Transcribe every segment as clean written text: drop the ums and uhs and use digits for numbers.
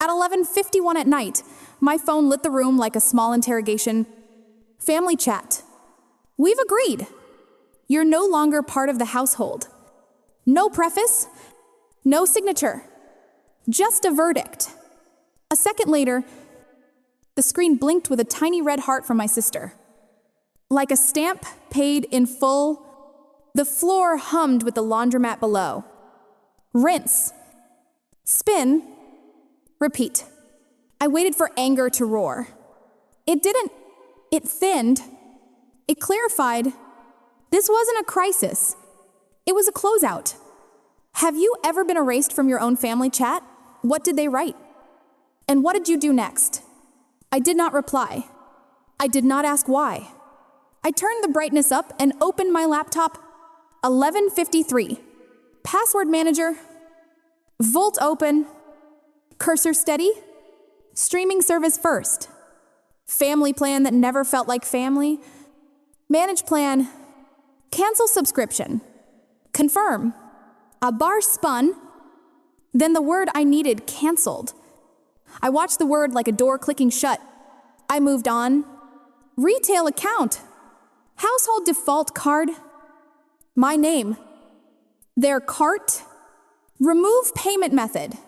At 11:51 at night, my phone lit the room like a small interrogation. Family chat. We've agreed. You're no longer part of the household. No preface, no signature, just a verdict. A second later, the screen blinked with a tiny red heart from my sister. Like a stamp paid in full, the floor hummed with the laundromat below. Rinse. Spin. Repeat. I waited for anger to roar. It didn't. It thinned. It clarified. This wasn't a crisis. It was a closeout. Have you ever been erased from your own family chat? What did they write? And what did you do next? I did not reply. I did not ask why. I turned the brightness up and opened my laptop. 11:53. Password manager. Volt open. Cursor steady. Streaming service first. Family plan that never felt like family. Manage plan. Cancel subscription. Confirm. A bar spun. Then the word I needed canceled. I watched the word like a door clicking shut. I moved on. Retail account. Household default card. My name. Their cart. Remove payment method.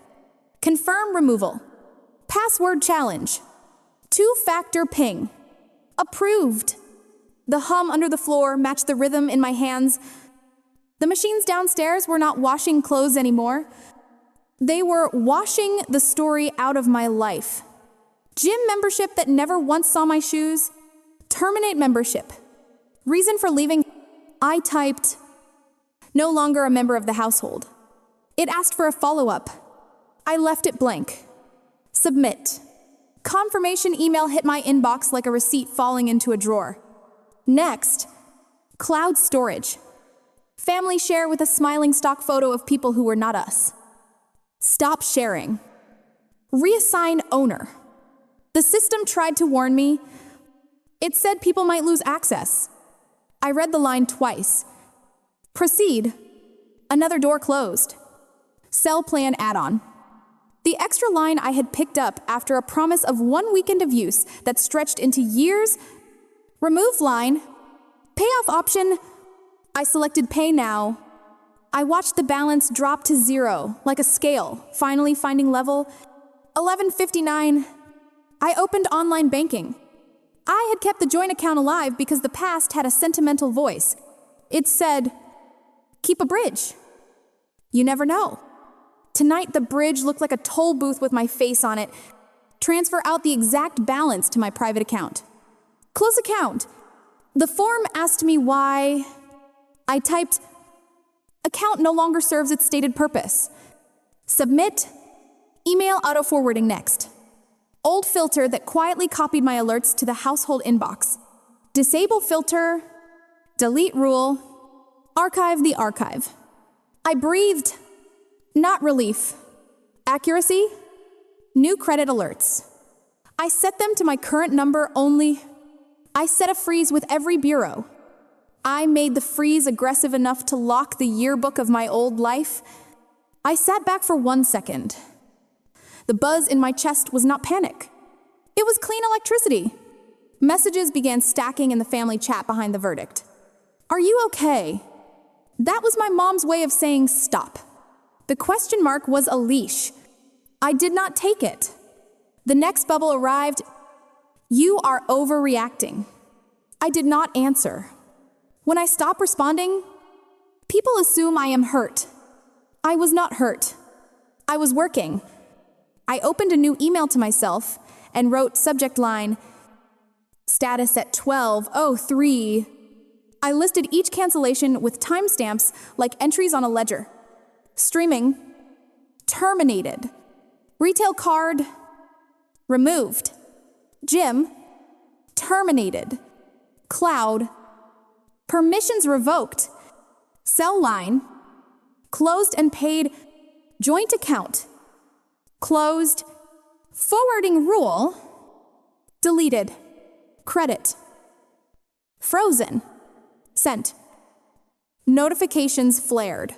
Confirm removal. Password challenge. Two-factor ping. Approved. The hum under the floor matched the rhythm in my hands. The machines downstairs were not washing clothes anymore. They were washing the story out of my life. Gym membership that never once saw my shoes. Terminate membership. Reason for leaving. I typed, no longer a member of the household. It asked for a follow-up. I left it blank. Submit. Confirmation email hit my inbox like a receipt falling into a drawer. Next, cloud storage. Family share with a smiling stock photo of people who were not us. Stop sharing. Reassign owner. The system tried to warn me. It said people might lose access. I read the line twice. Proceed. Another door closed. Cell plan add-on. The extra line I had picked up after a promise of 1 weekend of use that stretched into years. Remove line. Payoff option. I selected pay now. I watched the balance drop to 0, like a scale, finally finding level. 11:59. I opened online banking. I had kept the joint account alive because the past had a sentimental voice. It said, keep a bridge. You never know. Tonight, the bridge looked like a toll booth with my face on it. Transfer out the exact balance to my private account. Close account. The form asked me why. I typed, account no longer serves its stated purpose. Submit. Email auto-forwarding next. Old filter that quietly copied my alerts to the household inbox. Disable filter. Delete rule. Archive the archive. I breathed. Not relief. Accuracy. New credit alerts. I set them to my current number only. I set a freeze with every bureau. I made the freeze aggressive enough to lock the yearbook of my old life. I sat back for 1 second. The buzz in my chest was not panic. It was clean electricity. Messages began stacking in the family chat behind the verdict. Are you okay? That was my mom's way of saying stop. The question mark was a leash. I did not take it. The next bubble arrived. You are overreacting. I did not answer. When I stop responding, people assume I am hurt. I was not hurt. I was working. I opened a new email to myself and wrote subject line, status at 12:03. I listed each cancellation with timestamps like entries on a ledger. Streaming, terminated. Retail card, removed. Gym, terminated. Cloud, permissions revoked. Cell line, closed and paid. Joint account, closed. Forwarding rule, deleted. Credit, frozen. Sent. Notifications flared.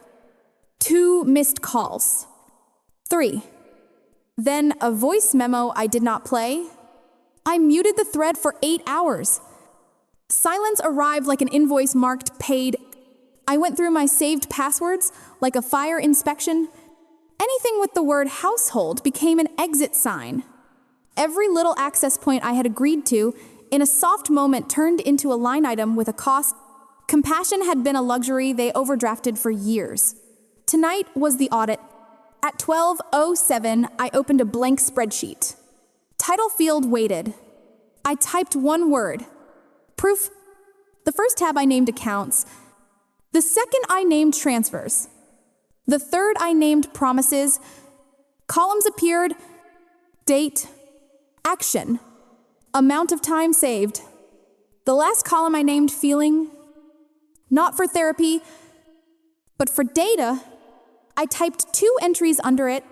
2 missed calls. 3. Then a voice memo I did not play. I muted the thread for 8 hours. Silence arrived like an invoice marked paid. I went through my saved passwords like a fire inspection. Anything with the word household became an exit sign. Every little access point I had agreed to, in a soft moment, turned into a line item with a cost. Compassion had been a luxury they overdrafted for years. Tonight was the audit. At 12:07, I opened a blank spreadsheet. Title field waited. I typed one word. Proof. The first tab I named accounts. The second I named transfers. The third I named promises. Columns appeared. Date. Action. Amount of time saved. The last column I named feeling. Not for therapy, but for data. I typed 2 entries under it.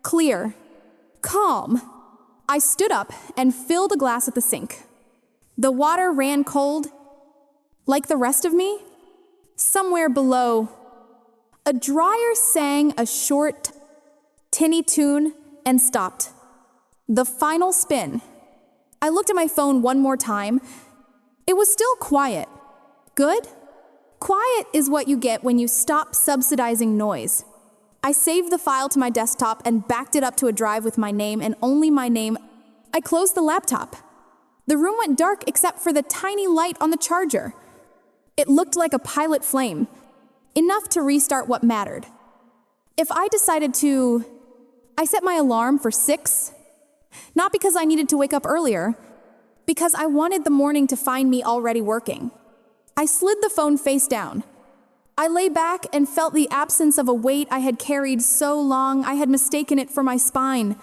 Clear. Calm. I stood up and filled a glass at the sink. The water ran cold. Like the rest of me, somewhere below, a dryer sang a short, tinny tune and stopped. The final spin. I looked at my phone one more time. It was still quiet. Good? Quiet is what you get when you stop subsidizing noise. I saved the file to my desktop and backed it up to a drive with my name and only my name. I closed the laptop. The room went dark except for the tiny light on the charger. It looked like a pilot flame, enough to restart what mattered. If I decided to, I set my alarm for 6, not because I needed to wake up earlier, because I wanted the morning to find me already working. I slid the phone face down. I lay back and felt the absence of a weight I had carried so long I had mistaken it for my spine.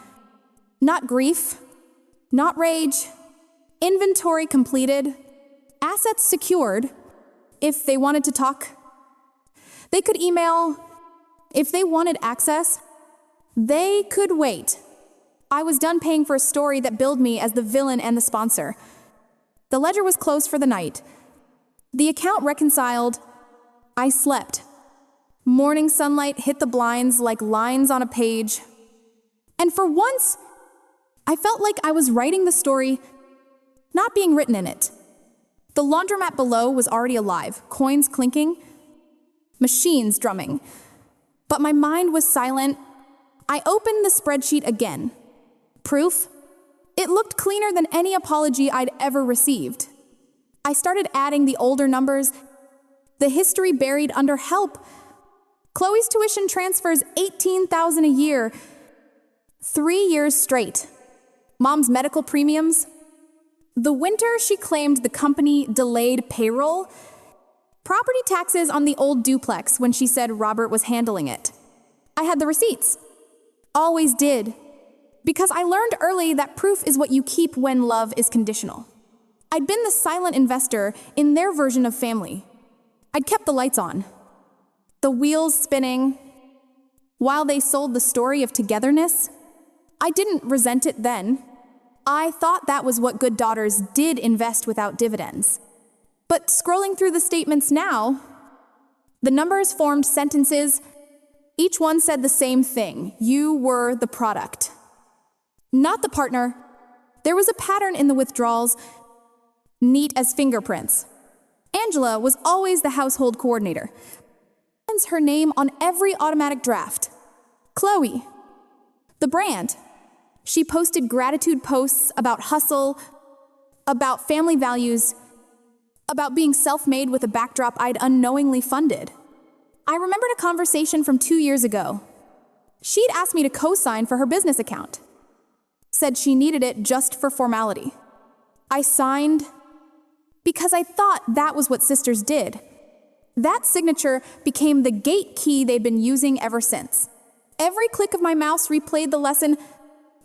Not grief, not rage. Inventory completed. Assets secured. If they wanted to talk, they could email. If they wanted access, they could wait. I was done paying for a story that billed me as the villain and the sponsor. The ledger was closed for the night. The account reconciled. I slept. Morning sunlight hit the blinds like lines on a page. And for once, I felt like I was writing the story, not being written in it. The laundromat below was already alive, coins clinking, machines drumming. But my mind was silent. I opened the spreadsheet again. Proof? It looked cleaner than any apology I'd ever received. I started adding the older numbers, the history buried under help. Chloe's tuition transfers $18,000 a year, 3 years straight. Mom's medical premiums. The winter she claimed the company delayed payroll. Property taxes on the old duplex when she said Robert was handling it. I had the receipts. Always did. Because I learned early that proof is what you keep when love is conditional. I'd been the silent investor in their version of family. I'd kept the lights on, the wheels spinning, while they sold the story of togetherness. I didn't resent it then. I thought that was what good daughters did, invest without dividends. But scrolling through the statements now, the numbers formed sentences. Each one said the same thing. You were the product, not the partner. There was a pattern in the withdrawals, neat as fingerprints. Angela was always the household coordinator. Her name on every automatic draft. Chloe, the brand. She posted gratitude posts about hustle, about family values, about being self-made with a backdrop I'd unknowingly funded. I remembered a conversation from 2 years ago. She'd asked me to co-sign for her business account. Said she needed it just for formality. I signed because I thought that was what sisters did. That signature became the gate key they'd been using ever since. Every click of my mouse replayed the lesson.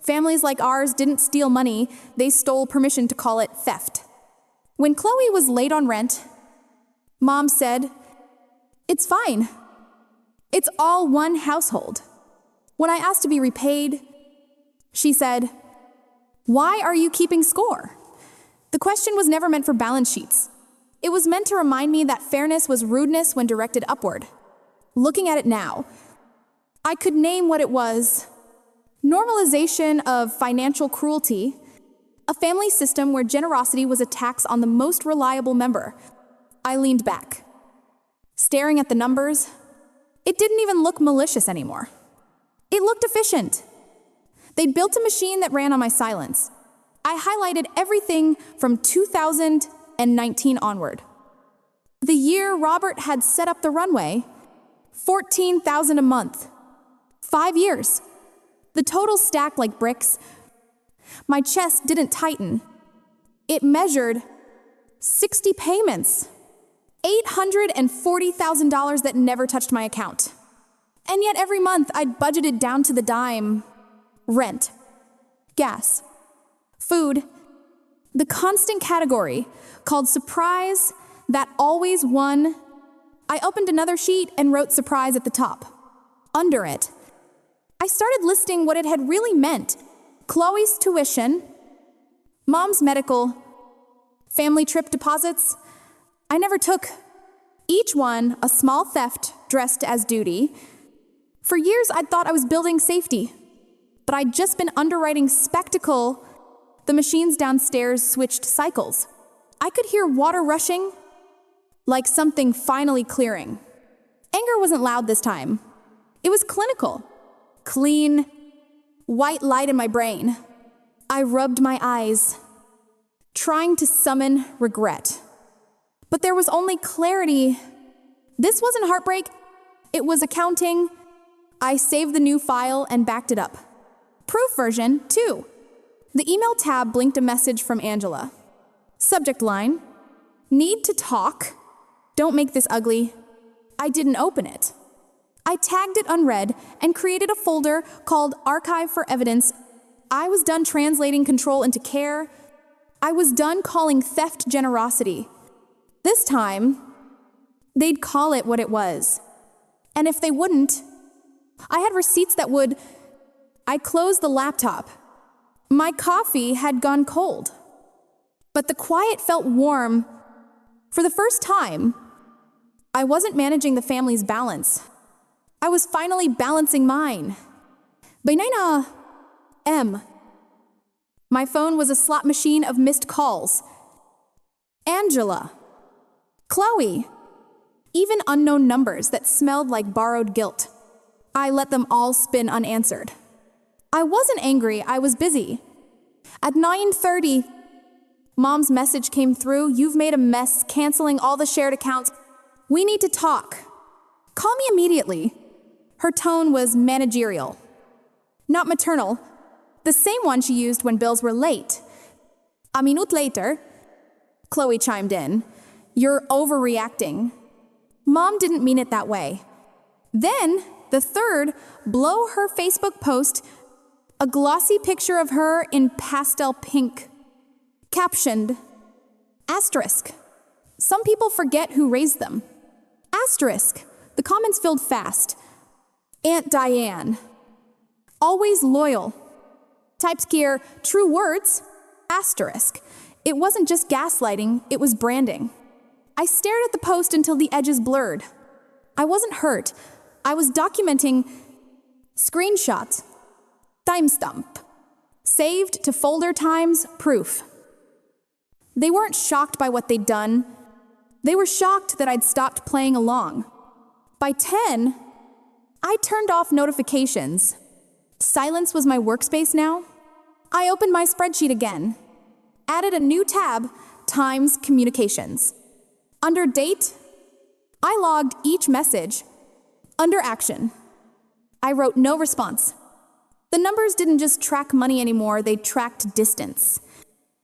Families like ours didn't steal money, they stole permission to call it theft. When Chloe was late on rent, Mom said, "It's fine. It's all one household." When I asked to be repaid, she said, "Why are you keeping score?" The question was never meant for balance sheets. It was meant to remind me that fairness was rudeness when directed upward. Looking at it now, I could name what it was. Normalization of financial cruelty, a family system where generosity was a tax on the most reliable member. I leaned back, staring at the numbers. It didn't even look malicious anymore. It looked efficient. They'd built a machine that ran on my silence. I highlighted everything from 2019 onward. The year Robert had set up the runway, $14,000 a month. 5 years. The total stacked like bricks. My chest didn't tighten. It measured 60 payments. $840,000 that never touched my account. And yet every month I'd budgeted down to the dime. Rent, gas, food, the constant category called surprise that always won. I opened another sheet and wrote surprise at the top. Under it, I started listing what it had really meant. Chloe's tuition, Mom's medical, family trip deposits. I never took. Each one a small theft dressed as duty. For years I'd thought I was building safety, but I'd just been underwriting spectacle. The machines downstairs switched cycles. I could hear water rushing, like something finally clearing. Anger wasn't loud this time. It was clinical. Clean, white light in my brain. I rubbed my eyes, trying to summon regret. But there was only clarity. This wasn't heartbreak. It was accounting. I saved the new file and backed it up. Proof version 2. The email tab blinked a message from Angela. Subject line, need to talk. Don't make this ugly. I didn't open it. I tagged it unread and created a folder called Archive for Evidence. I was done translating control into care. I was done calling theft generosity. This time, they'd call it what it was. And if they wouldn't, I had receipts that would. I closed the laptop. My coffee had gone cold. But the quiet felt warm. For the first time, I wasn't managing the family's balance. I was finally balancing mine. Bainana M. My phone was a slot machine of missed calls. Angela. Chloe. Even unknown numbers that smelled like borrowed guilt. I let them all spin unanswered. I wasn't angry, I was busy. At 9:30, Mom's message came through. You've made a mess, canceling all the shared accounts. We need to talk. Call me immediately. Her tone was managerial, not maternal, the same one she used when bills were late. A minute later, Chloe chimed in. You're overreacting. Mom didn't mean it that way. Then, the third, blow her Facebook post, a glossy picture of her in pastel pink, captioned, asterisk. Some people forget who raised them. Asterisk. The comments filled fast. Aunt Diane. Always loyal. Typed here, true words, asterisk. It wasn't just gaslighting, it was branding. I stared at the post until the edges blurred. I wasn't hurt. I was documenting screenshot, timestamp, saved to folder times, proof. They weren't shocked by what they'd done. They were shocked that I'd stopped playing along. By 10, I turned off notifications. Silence was my workspace now. I opened my spreadsheet again, added a new tab, Times Communications. Under date, I logged each message. Under action, I wrote no response. The numbers didn't just track money anymore, they tracked distance.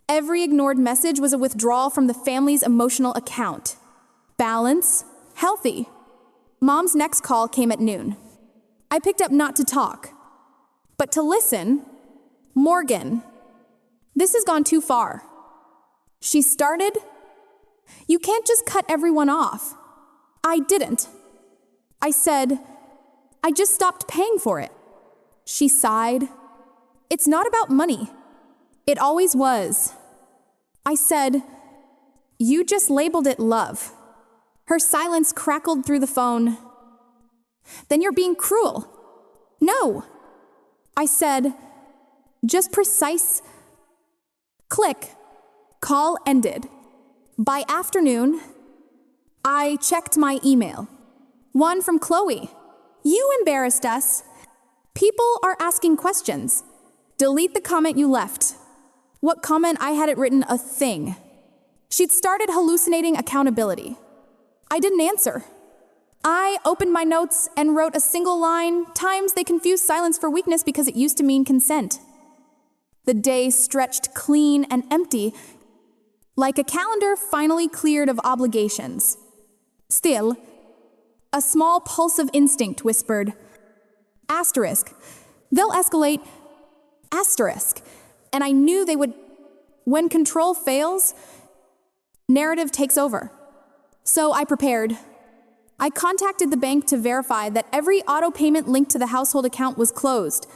Every ignored message was a withdrawal from the family's emotional account. Balance, healthy. Mom's next call came at noon. I picked up not to talk, but to listen. Morgan, this has gone too far. She started. You can't just cut everyone off. I didn't. I said, I just stopped paying for it. She sighed. It's not about money. It always was. I said, you just labeled it love. Her silence crackled through the phone. Then you're being cruel. No. I said, just precise. Click. Call ended. By afternoon, I checked my email. One from Chloe. You embarrassed us. People are asking questions. Delete the comment you left. What comment? I hadn't written a thing. She'd started hallucinating accountability. I didn't answer. I opened my notes and wrote a single line. Times they confuse silence for weakness because it used to mean consent. The day stretched clean and empty, like a calendar finally cleared of obligations. Still, a small pulse of instinct whispered, asterisk, they'll escalate, asterisk, and I knew they would. When control fails, narrative takes over. So I prepared. I contacted the bank to verify that every auto payment linked to the household account was closed.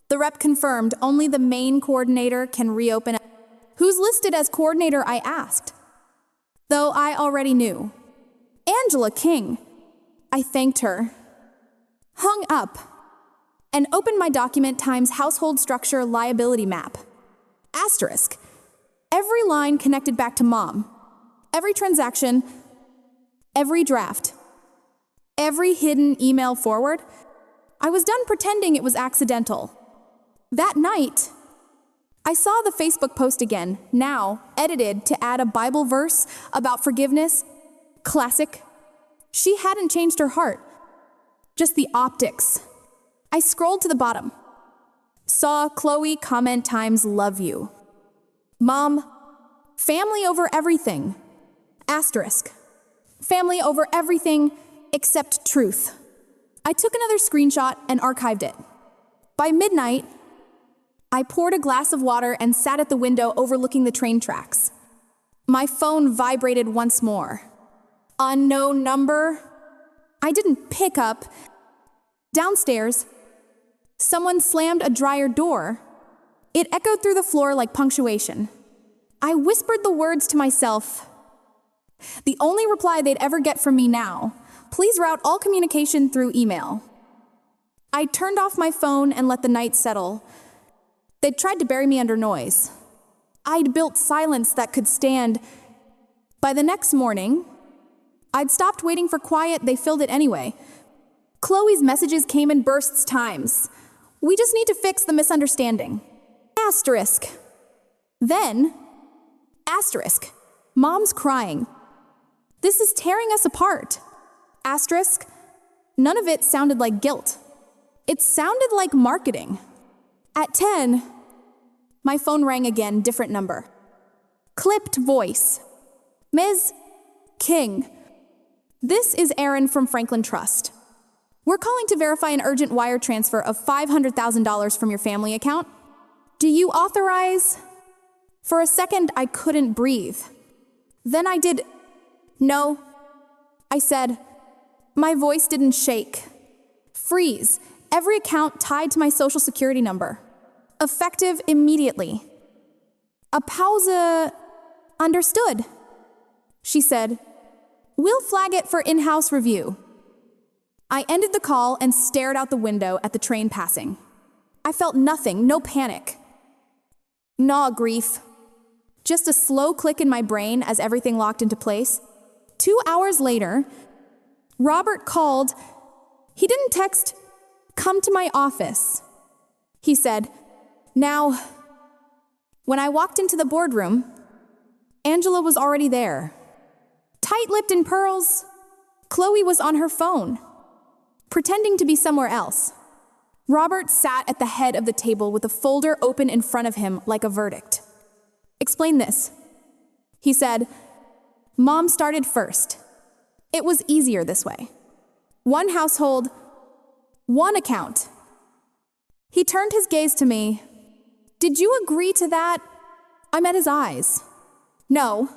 The rep confirmed only the main coordinator can reopen. Who's listed as coordinator? I asked. Though I already knew. Angela King. I thanked her. Hung up. And opened my document times household structure liability map. Asterisk. Every line connected back to mom. Every transaction. Every draft. Every hidden email forward. I was done pretending it was accidental. That night, I saw the Facebook post again, now edited to add a Bible verse about forgiveness. Classic. She hadn't changed her heart, just the optics. I scrolled to the bottom. Saw Chloe comment times love you. Mom, family over everything. Asterisk. Family over everything except truth. I took another screenshot and archived it. By midnight, I poured a glass of water and sat at the window overlooking the train tracks. My phone vibrated once more. Unknown number. I didn't pick up. Downstairs, someone slammed a dryer door. It echoed through the floor like punctuation. I whispered the words to myself. The only reply they'd ever get from me now. Please route all communication through email. I turned off my phone and let the night settle. They'd tried to bury me under noise. I'd built silence that could stand. By the next morning, I'd stopped waiting for quiet, they filled it anyway. Chloe's messages came in bursts times. We just need to fix the misunderstanding. Asterisk. Then, asterisk. Mom's crying. This is tearing us apart. Asterisk. None of it sounded like guilt. It sounded like marketing. At 10, my phone rang again, different number. Clipped voice. Ms. King. This is Aaron from Franklin Trust. We're calling to verify an urgent wire transfer of $500,000 from your family account. Do you authorize? For a second, I couldn't breathe. Then I did. No, I said. My voice didn't shake. Freeze. Every account tied to my social security number. Effective immediately. A pause. Understood. She said, we'll flag it for in-house review. I ended the call and stared out the window at the train passing. I felt nothing, no panic. Nah, grief. Just a slow click in my brain as everything locked into place. 2 hours later, Robert called. He didn't text, come to my office. He said, now, when I walked into the boardroom, Angela was already there. Tight-lipped in pearls, Chloe was on her phone, pretending to be somewhere else. Robert sat at the head of the table with a folder open in front of him like a verdict. Explain this. He said, Mom started first. It was easier this way. One household, one account. He turned his gaze to me. Did you agree to that? I met his eyes. No.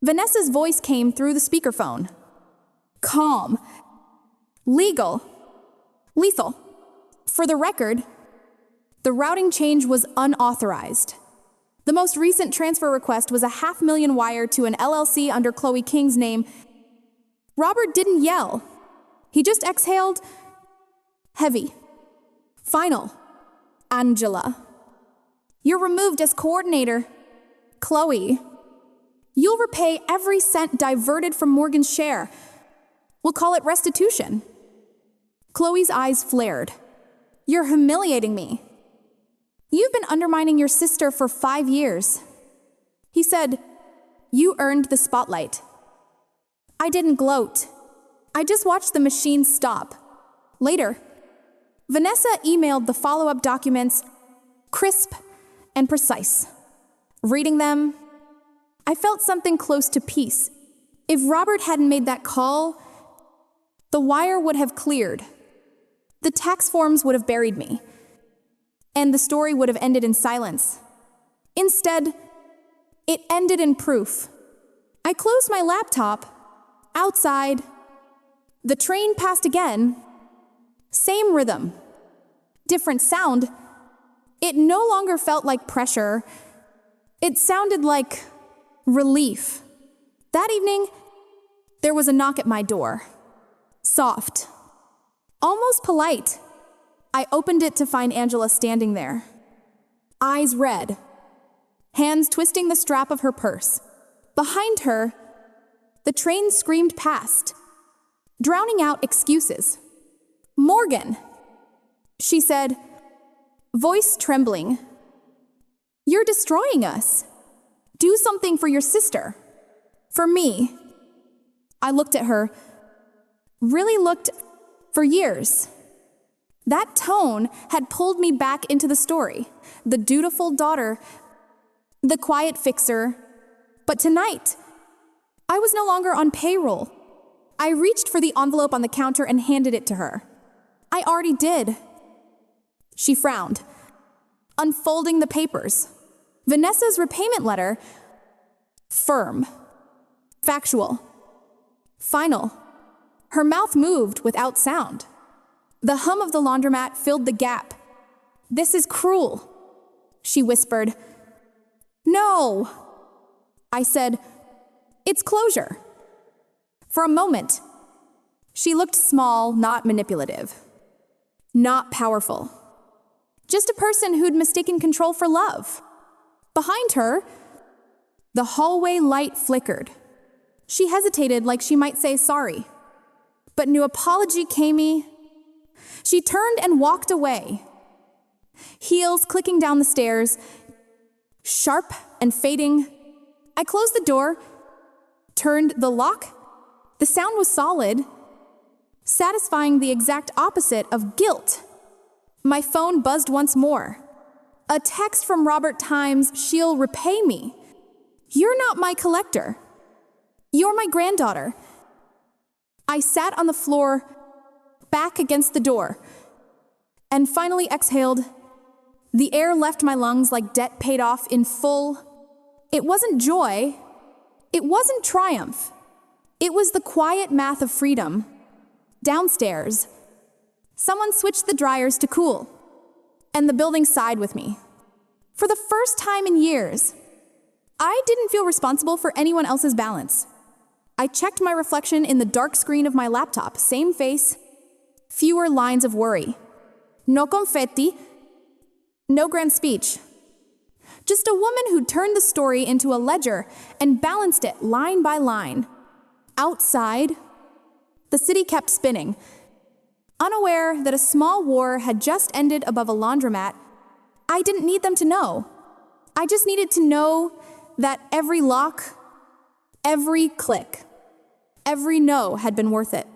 Vanessa's voice came through the speakerphone. Calm. Legal. Lethal. For the record, the routing change was unauthorized. The most recent transfer request was a $500,000 wire to an LLC under Chloe King's name. Robert didn't yell. He just exhaled, heavy. Final. Angela. You're removed as coordinator. Chloe. You'll repay every cent diverted from Morgan's share. We'll call it restitution. Chloe's eyes flared. You're humiliating me. You've been undermining your sister for 5 years. He said, you earned the spotlight. I didn't gloat. I just watched the machine stop. Later, Vanessa emailed the follow-up documents, crisp and precise. Reading them, I felt something close to peace. If Robert hadn't made that call, the wire would have cleared. The tax forms would have buried me, and the story would have ended in silence. Instead, it ended in proof. I closed my laptop. Outside, the train passed again. Same rhythm, different sound. It no longer felt like pressure. It sounded like relief. That evening, there was a knock at my door. Soft, almost polite. I opened it to find Angela standing there. Eyes red, hands twisting the strap of her purse. Behind her, the train screamed past, drowning out excuses. Morgan, she said, voice trembling. You're destroying us. Do something for your sister. For me. I looked at her, really looked for years. That tone had pulled me back into the story. The dutiful daughter, the quiet fixer. But tonight, I was no longer on payroll. I reached for the envelope on the counter and handed it to her. I already did. She frowned, unfolding the papers. Vanessa's repayment letter, firm, factual, final. Her mouth moved without sound. The hum of the laundromat filled the gap. This is cruel, she whispered. No, I said, it's closure. For a moment, she looked small, not manipulative, not powerful. Just a person who'd mistaken control for love. Behind her, the hallway light flickered. She hesitated like she might say sorry. But no apology came. She turned and walked away. Heels clicking down the stairs, sharp and fading. I closed the door, turned the lock. The sound was solid, satisfying the exact opposite of guilt. My phone buzzed once more. A text from Robert Times, she'll repay me. You're not my collector. You're my granddaughter. I sat on the floor, back against the door, and finally exhaled. The air left my lungs like debt paid off in full. It wasn't joy. It wasn't triumph. It was the quiet math of freedom. Downstairs, someone switched the dryers to cool, and the building sighed with me. For the first time in years, I didn't feel responsible for anyone else's balance. I checked my reflection in the dark screen of my laptop. Same face, fewer lines of worry. No confetti, no grand speech. Just a woman who turned the story into a ledger and balanced it line by line. Outside, the city kept spinning. Unaware that a small war had just ended above a laundromat, I didn't need them to know. I just needed to know that every lock, every click, every no had been worth it.